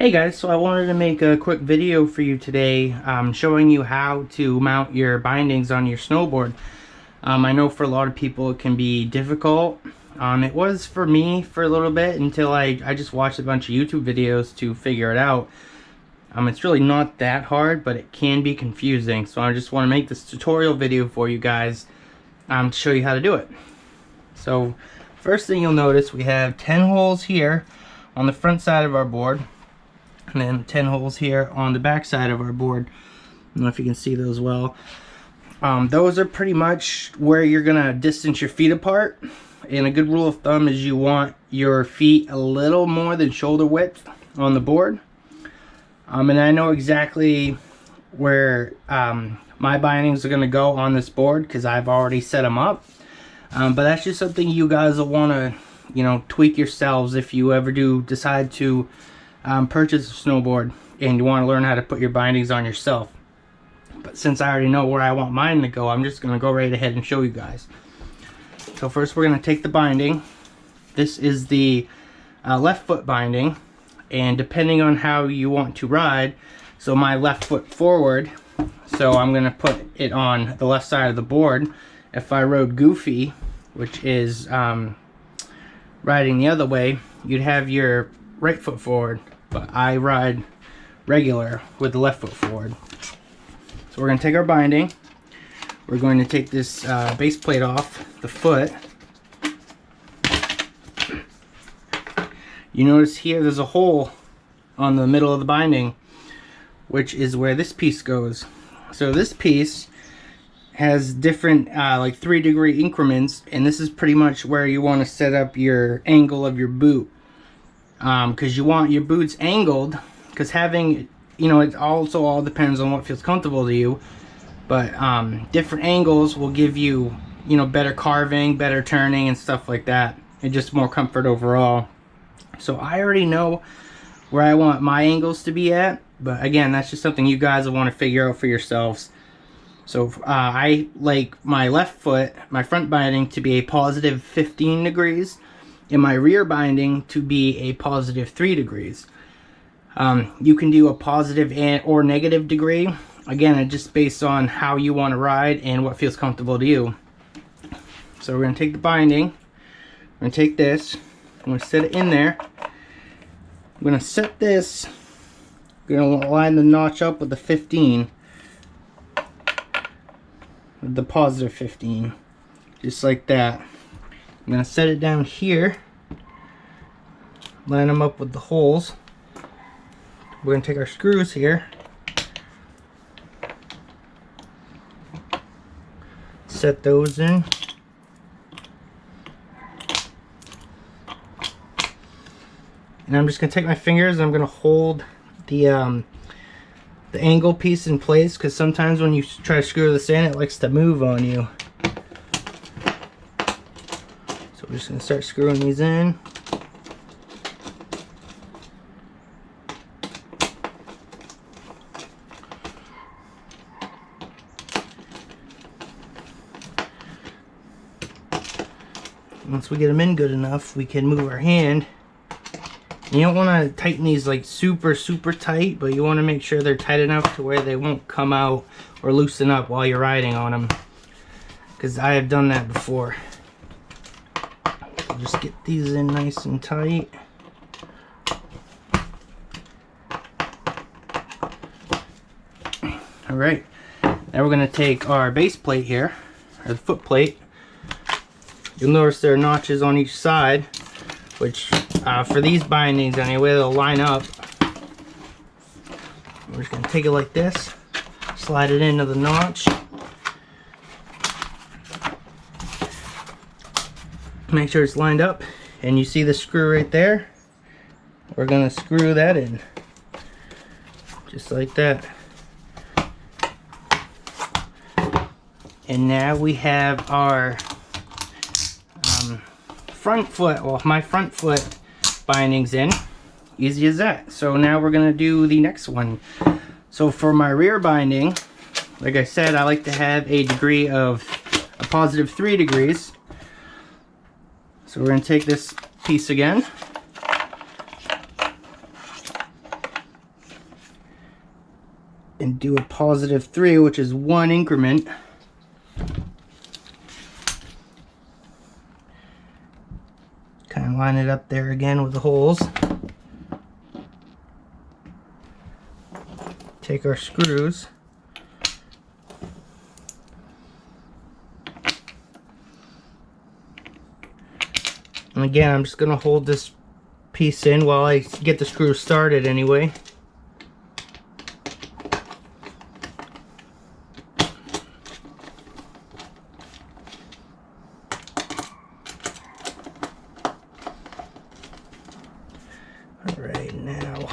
Hey guys, so I wanted to make a quick video for you today showing you how to mount your bindings on your snowboard. I know for a lot of people it can be difficult. It was for me for a little bit until I just watched a bunch of YouTube videos to figure it out. It's really not that hard, but it can be confusing. So I just want to make this tutorial video for you guys to show you how to do it. So first thing you'll notice, we have 10 holes here on the front side of our board. And then 10 holes here on the back side of our board. I don't know if you can see those well. Those are pretty much where you're gonna distance your feet apart. And a good rule of thumb is you want your feet a little more than shoulder width on the board. And I know exactly where my bindings are gonna go on this board because I've already set them up. But that's just something you guys will wanna, tweak yourselves if you ever do decide to purchase a snowboard and you want to learn how to put your bindings on yourself. But since I already know where I want mine to go, I'm just going to go right ahead and show you guys. So first we're going to take the binding. This is the left foot binding, and depending on how you want to ride, so my left foot forward, so I'm going to put it on the left side of the board. If I rode goofy, which is riding the other way, you'd have your right foot forward, but I ride regular with the left foot forward. So we're going to take our binding, we're going to take this base plate off the foot. You notice here there's a hole on the middle of the binding, which is where this piece goes. So this piece has different like 3-degree increments, and this is pretty much where you want to set up your angle of your boot. Because you want your boots angled, because having, it also all depends on what feels comfortable to you, but different angles will give you, better carving, better turning and stuff like that, and just more comfort overall. So I already know where I want my angles to be at, but again, that's just something you guys will want to figure out for yourselves. So I like my left foot, my front binding, to be a positive 15 degrees, and my rear binding to be a positive 3 degrees. You can do a positive or negative degree. Again, it's just based on how you want to ride and what feels comfortable to you. So we're going to take the binding, we're going to take this, I'm going to set it in there. I'm going to set this, we're going to line the notch up with the 15, with the positive 15, just like that. I'm going to set it down here, line them up with the holes. We're going to take our screws here, set those in, and I'm just going to take my fingers and I'm going to hold the angle piece in place, because sometimes when you try to screw this in, it likes to move on you. We're just going to start screwing these in. Once we get them in good enough, we can move our hand. You don't want to tighten these like super tight, but you want to make sure they're tight enough to where they won't come out or loosen up while you're riding on them, because I have done that before. Just get these in nice and tight. Alright, now we're going to take our base plate here, or the foot plate. You'll notice there are notches on each side, which for these bindings anyway, they'll line up. We're just going to take it like this, slide it into the notch. Make sure it's lined up, and you see the screw right there. We're going to screw that in just like that. And now we have our front foot, well, my front foot bindings in. Easy as that. So now we're going to do the next one. So for my rear binding, like I said, I like to have a degree of a positive 3 degrees. So we're going to take this piece again, and do a +3, which is 1 increment. Kind of line it up there again with the holes. Take our screws. And again, I'm just going to hold this piece in while I get the screws started anyway. Alright, now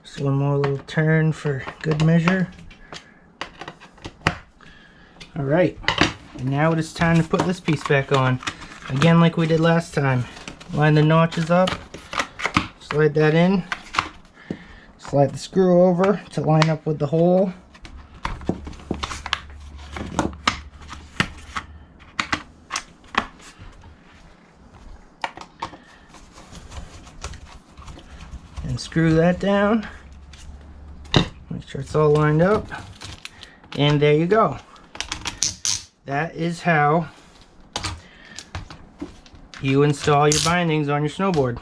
just one more little turn for good measure. Alright, and now it is time to put this piece back on. Again, like we did last time. Line the notches up, slide that in, slide the screw over to line up with the hole. And screw that down. Make sure it's all lined up. And there you go. That is how you install your bindings on your snowboard.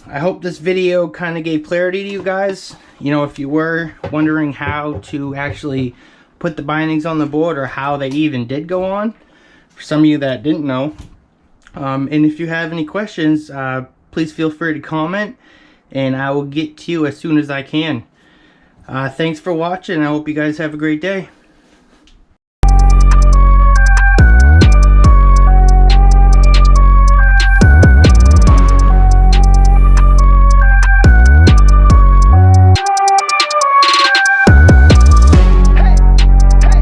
I hope this video kind of gave clarity to you guys. You know, if you were wondering how to actually put the bindings on the board, or how they even did go on, for some of you that didn't know. And if you have any questions, please feel free to comment, and I will get to you as soon as I can. Thanks for watching. I hope you guys have a great day.